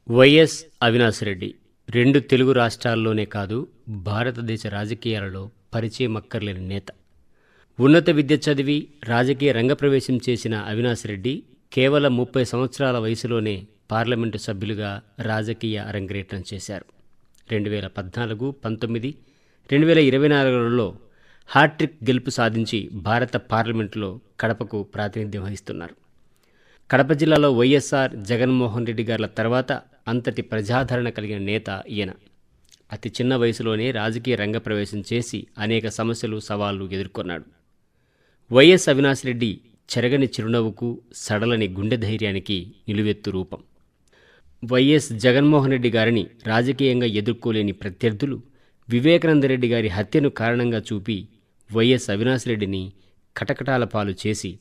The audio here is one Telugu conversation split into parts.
వైఎస్ అవినాష్ రెడ్డి 2 తెలుగు రాష్ట్రాల్లోనే కాదు భారతదేశ రాజకీయాలలో పరిచయం అక్కర్లేని నేత. ఉన్నత విద్య చదివి రాజకీయ రంగప్రవేశం చేసిన అవినాష్ రెడ్డి కేవలం 30 సంవత్సరాల వయసులోనే పార్లమెంటు సభ్యులుగా రాజకీయ అరంగేట్రం చేశారు. 2014, 19, 2024లలో హ్యాట్రిక్ గెలుపు సాధించి భారత పార్లమెంటులో కడపకు ప్రాతినిధ్యం వహిస్తున్నారు. కడప జిల్లాలో వైఎస్ఆర్ జగన్మోహన్ రెడ్డి గార్ల తర్వాత అంతటి ప్రజాదరణ కలిగిన నేత ఈయన. అతి చిన్న వయసులోనే రాజకీయ రంగప్రవేశం చేసి అనేక సమస్యలు, సవాళ్లు ఎదుర్కొన్నాడు. వైఎస్ అవినాష్ రెడ్డి చెరగని చిరునవ్వుకు, సడలని గుండె ధైర్యానికి నిలువెత్తు రూపం. వైఎస్ జగన్మోహన్ రెడ్డి గారిని రాజకీయంగా ఎదుర్కోలేని ప్రత్యర్థులు వివేకానందరెడ్డి గారి హత్యను కారణంగా చూపి వైఎస్ అవినాష్ రెడ్డిని కటకటాల పాలు చేసి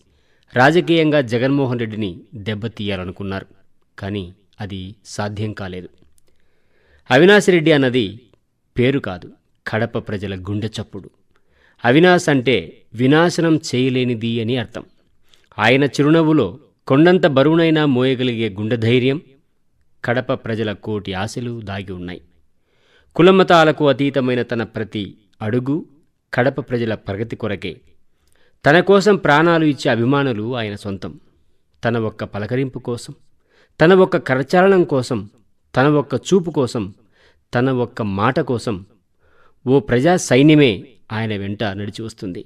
రాజకీయంగా జగన్మోహన్ రెడ్డిని దెబ్బతీయాలనుకున్నారు. కానీ అది సాధ్యం కాలేదు. అవినాష్ రెడ్డి అన్నది పేరు కాదు, కడప ప్రజల గుండె చప్పుడు. అవినాష్ అంటే వినాశనం చేయలేనిది అని అర్థం. ఆయన చిరునవ్వులో కొండంత బరువునైనా మోయగలిగే గుండె ధైర్యం, కడప ప్రజల కోటి ఆశలు దాగి ఉన్నాయి. కులమతాలకు అతీతమైన తన ప్రతి అడుగు కడప ప్రజల ప్రగతి కొరకే. తన కోసం ప్రాణాలు ఇచ్చే అభిమానులు ఆయన సొంతం. తన ఒక్క పలకరింపు కోసం, తన ఒక్క కరచాలనం కోసం, తన ఒక్క చూపు కోసం, తన ఒక్క మాట కోసం ఓ ప్రజా సైన్యమే ఆయన వెంట నడిచి వస్తుంది.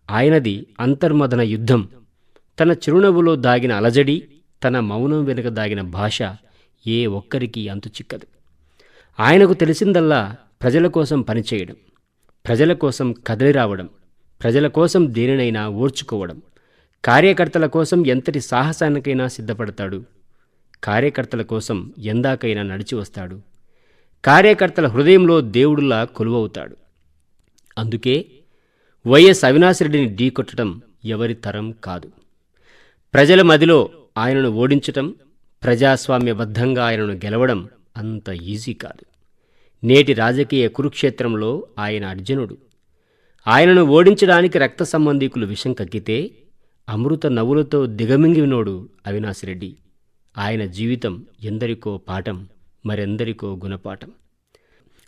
ఆయనది అంతర్మదన యుద్ధం. తన చిరునవ్వులో దాగిన అలజడి, తన మౌనం వెనుక దాగిన భాష ఏ ఒక్కరికి అంతు చిక్కదు. ఆయనకు తెలిసిందల్లా ప్రజల కోసం పనిచేయడం, ప్రజల కోసం కదిలి రావడం, ప్రజల కోసం దేనినైనా ఓర్చుకోవడం. కార్యకర్తల కోసం ఎంతటి సాహసానికైనా సిద్ధపడతాడు. కార్యకర్తల కోసం ఎందాకైనా నడిచి వస్తాడు. కార్యకర్తల హృదయంలో దేవుడులా కొలువవుతాడు. అందుకే వైఎస్ అవినాష్ రెడ్డిని ఢీకొట్టడం ఎవరి తరం కాదు. ప్రజల మదిలో ఆయనను ఓడించటం, ప్రజాస్వామ్యబద్ధంగా ఆయనను గెలవడం అంత ఈజీ కాదు. నేటి రాజకీయ కురుక్షేత్రంలో ఆయన అర్జునుడు. ఆయనను ఓడించడానికి రక్త సంబంధీకులు విషం కక్కితే అమృత నవ్వులతో దిగమింగినోడు అవినాష్ రెడ్డి. ఆయన జీవితం ఎందరికో పాఠం, మరెందరికో గుణపాఠం.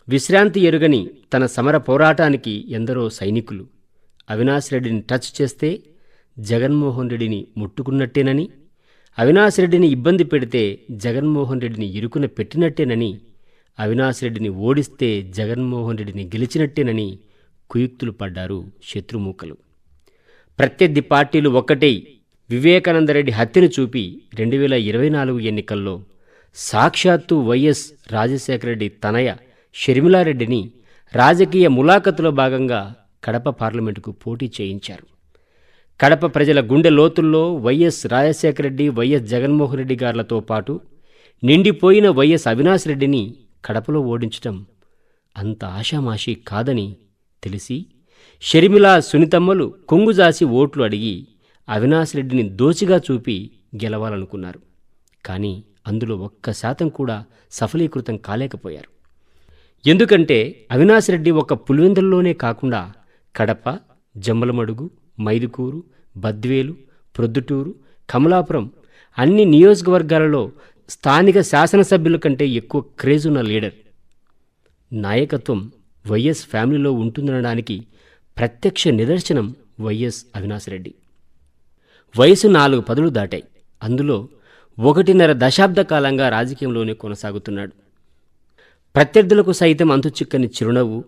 విశ్రాంతి ఎరుగని తన సమర పోరాటానికి ఎందరో సైనికులు. అవినాష్ రెడ్డిని టచ్ చేస్తే జగన్మోహన్ రెడ్డిని ముట్టుకున్నట్టేనని, అవినాష్ రెడ్డిని ఇబ్బంది పెడితే జగన్మోహన్ రెడ్డిని ఇరుకున పెట్టినట్టేనని, అవినాష్ రెడ్డిని ఓడిస్తే జగన్మోహన్ రెడ్డిని గెలిచినట్టేనని కుయుక్తులు పడ్డారు శత్రుమూకలు. ప్రత్యర్థి పార్టీలు ఒక్కటై వివేకానందరెడ్డి హత్యను చూపి 2024 ఎన్నికల్లో సాక్షాత్తు వైఎస్ రాజశేఖరరెడ్డి తనయ షర్మిలారెడ్డిని రాజకీయ ములాఖతులో భాగంగా కడప పార్లమెంటుకు పోటీ చేయించారు. కడప ప్రజల గుండె లోతుల్లో వైఎస్ రాజశేఖరరెడ్డి, వైఎస్ జగన్మోహన్ రెడ్డి గార్లతో పాటు నిండిపోయిన వైఎస్ అవినాష్ రెడ్డిని కడపలో ఓడించటం అంత ఆషామాషీ కాదని తెలిసి షర్మిల, సునీతమ్మలు కొంగుజాసి ఓట్లు అడిగి అవినాష్ రెడ్డిని దోచిగా చూపి గెలవాలనుకున్నారు. కానీ అందులో 1% కూడా సఫలీకృతం కాలేకపోయారు. ఎందుకంటే అవినాష్ రెడ్డి ఒక పులివెందుల్లోనే కాకుండా కడప, జమ్మలమడుగు, మైదుకూరు, బద్వేలు, ప్రొద్దుటూరు, కమలాపురం అన్ని నియోజకవర్గాలలో స్థానిక శాసనసభ్యుల కంటే ఎక్కువ క్రేజున్న లీడర్. నాయకత్వం వైఎస్ ఫ్యామిలీలో ఉంటుందనడానికి ప్రత్యక్ష నిదర్శనం వైఎస్ అవినాష్ రెడ్డి. వయసు 4 పదులు దాటాయి. అందులో 1.5 దశాబ్ద కాలంగా రాజకీయంలోనే కొనసాగుతున్నాడు. ప్రత్యర్థులకు సైతం అంతుచిక్కని చిరునవ్వు,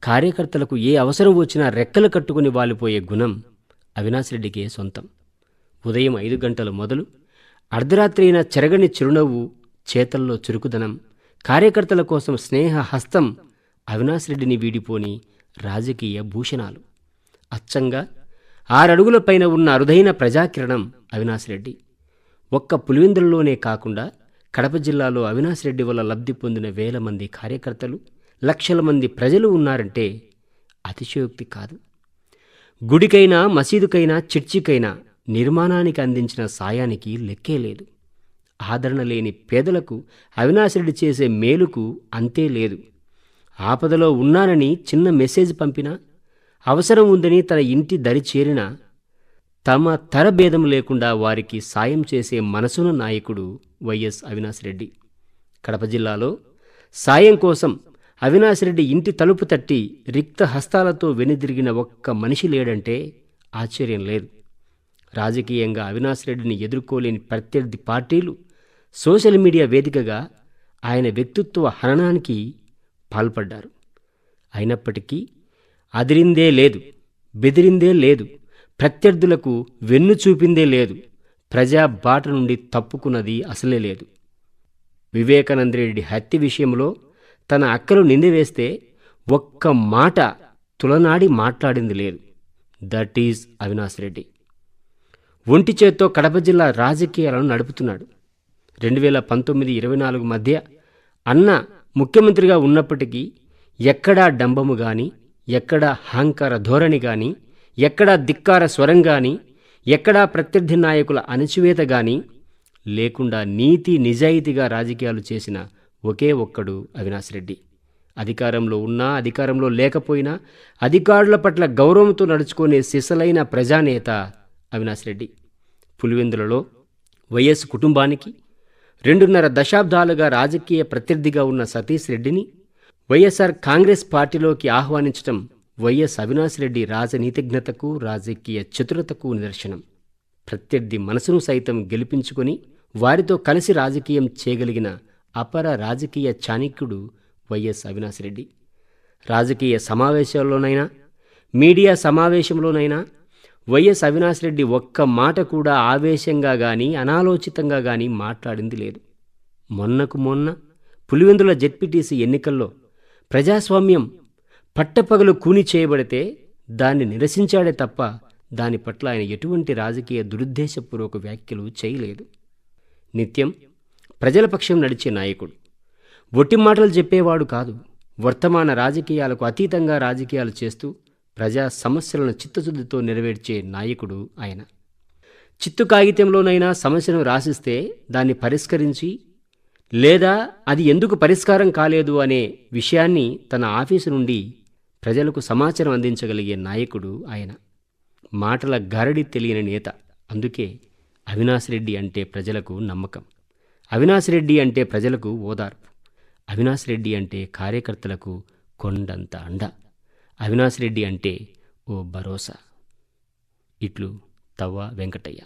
కార్యకర్తలకు ఏ అవసరం వచ్చినా రెక్కలు కట్టుకుని వాలిపోయే గుణం అవినాష్ రెడ్డికే సొంతం. ఉదయం 5 గంటలు మొదలు అర్ధరాత్రి అయిన చెరగని చిరునవ్వు, చేతల్లో చురుకుదనం, కార్యకర్తల కోసం స్నేహ హస్తం అవినాష్ రెడ్డిని వీడిపోని రాజకీయ భూషణాలు. అచ్చంగా 6 అడుగుల పైన ఉన్న అరుదైన ప్రజాకిరణం అవినాష్ రెడ్డి. ఒక్క పులివెందులలోనే కాకుండా కడప జిల్లాలో అవినాష్ రెడ్డి వల్ల లబ్ధి పొందిన వేల మంది కార్యకర్తలు, లక్షల మంది ప్రజలు ఉన్నారంటే అతిశయోక్తి కాదు. గుడికైనా, మసీదుకైనా, చర్చికైనా నిర్మాణానికి అందించిన సాయానికి లెక్కే లేదు. ఆదరణ లేని పేదలకు అవినాష్ రెడ్డి చేసే మేలుకు అంతే లేదు. ఆపదలో ఉన్నానని చిన్న మెసేజ్ పంపినా, అవసరం ఉందని తన ఇంటి దరి చేరినా తమ తరభేదం లేకుండా వారికి సాయం చేసే మనసున్న నాయకుడు వైఎస్ అవినాష్ రెడ్డి. కడప జిల్లాలో సాయం కోసం అవినాష్ రెడ్డి ఇంటి తలుపు తట్టి రిక్త హస్తాలతో వెనుదిరిగిన ఒక్క మనిషి లేడంటే ఆశ్చర్యం లేదు. రాజకీయంగా అవినాష్ రెడ్డిని ఎదుర్కోలేని ప్రత్యర్థి పార్టీలు సోషల్ మీడియా వేదికగా ఆయన వ్యక్తిత్వ హననానికి పాల్పడ్డారు. అయినప్పటికీ అదిరిందే లేదు, బెదిరిందే లేదు, ప్రత్యర్థులకు వెన్ను చూపిందే లేదు, ప్రజా బాట నుండి తప్పుకున్నది అసలే లేదు. వివేకానందరెడ్డి హత్య విషయంలో తన అక్కలు నిందివేస్తే ఒక్క మాట తులనాడి మాట్లాడింది లేదు. That is Avinash Reddy. ఒంటి చేత్తో కడప జిల్లా రాజకీయాలను నడుపుతున్నాడు. 2019-24 మధ్య అన్న ముఖ్యమంత్రిగా ఉన్నప్పటికీ ఎక్కడా డంబము గాని, ఎక్కడా అహంకార ధోరణి గాని, ఎక్కడా ధిక్కార స్వరం గాని, ఎక్కడా ప్రత్యర్థి నాయకుల అణచివేత గాని లేకుండా నీతి నిజాయితీగా రాజకీయాలు చేసిన ఒకే ఒక్కడు అవినాష్ రెడ్డి. అధికారంలో ఉన్నా, అధికారంలో లేకపోయినా అధికారుల పట్ల గౌరవంతో నడుచుకునే సిసలైన ప్రజానేత అవినాష్ రెడ్డి. పులివెందులలో వైఎస్ కుటుంబానికి 2.5 దశాబ్దాలుగా రాజకీయ ప్రత్యర్థిగా ఉన్న సతీష్ రెడ్డిని వైఎస్ఆర్ కాంగ్రెస్ పార్టీలోకి ఆహ్వానించడం వైఎస్ అవినాష్ రెడ్డి రాజనీతిజ్ఞతకు, రాజకీయ చతురతకు నిదర్శనం. ప్రత్యర్థి మనసును సైతం గెలిపించుకొని వారితో కలిసి రాజకీయం చేయగలిగిన అపర రాజకీయ చాణక్యుడు వైఎస్ అవినాష్ రెడ్డి. రాజకీయ సమావేశాల్లోనైనా, మీడియా సమావేశంలోనైనా వైఎస్ అవినాష్ రెడ్డి ఒక్క మాట కూడా ఆవేశంగా గాని, అనాలోచితంగా గాని మాట్లాడింది లేదు. మొన్నకు మొన్న పులివెందుల జెడ్పీటీసీ ఎన్నికల్లో ప్రజాస్వామ్యం పట్టపగలు కూని చేయబడితే దాన్ని నిరసించాడే తప్ప దాని పట్ల ఆయన ఎటువంటి రాజకీయ దురుద్దేశపూర్వక వ్యాఖ్యలు చేయలేదు. నిత్యం ప్రజల పక్షం నడిచే నాయకుడు. ఒట్టి మాటలు చెప్పేవాడు కాదు. వర్తమాన రాజకీయాలకు అతీతంగా రాజకీయాలు చేస్తూ ప్రజా సమస్యలను చిత్తశుద్ధితో నెరవేర్చే నాయకుడు ఆయన. చిత్తు కాగితంలోనైనా సమస్యను రాసిస్తే దాన్ని పరిష్కరించి, లేదా అది ఎందుకు పరిష్కారం కాలేదు అనే విషయాన్ని తన ఆఫీసు నుండి ప్రజలకు సమాచారం అందించగలిగే నాయకుడు ఆయన. మాటల గారడి తెలియని నేత. అందుకే అవినాష్ రెడ్డి అంటే ప్రజలకు నమ్మకం. అవినాష్ రెడ్డి అంటే ప్రజలకు ఓదార్పు. అవినాష్ రెడ్డి అంటే కార్యకర్తలకు కొండంత అండ. అవినాష్ రెడ్డి అంటే ఓ భరోసా. ఇట్లు తవ్వ వెంకటయ్య.